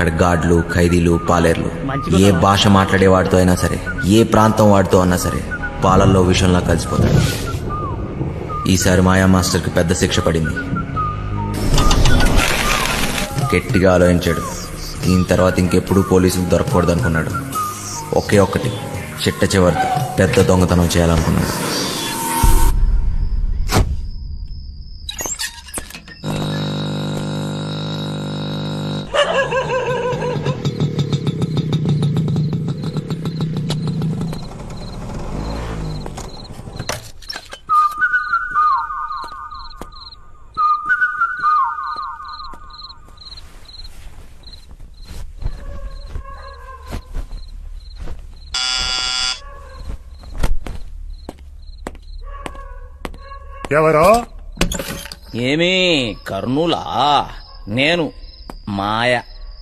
అక్కడ గార్డులు, ఖైదీలు, పాలేర్లు, ఏ భాష మాట్లాడేవాడితో అయినా సరే, ఏ ప్రాంతం వాడితో అన్నా సరే పాలల్లో విషంలా కలిసిపోతాడు. ఈసారి మాయా మాస్టర్కి పెద్ద శిక్ష పడింది. గట్టిగా ఆలోచించాడు. దీని తర్వాత ఇంకెప్పుడు పోలీసులు దొరకకూడదు అనుకున్నాడు. ఒకే ఒక్కటి చిట్ట చివరి పెద్ద దొంగతనం చేయాలనుకున్నాడు. ఎవరో? ఏమీ కర్నూలా? నేను మాయ.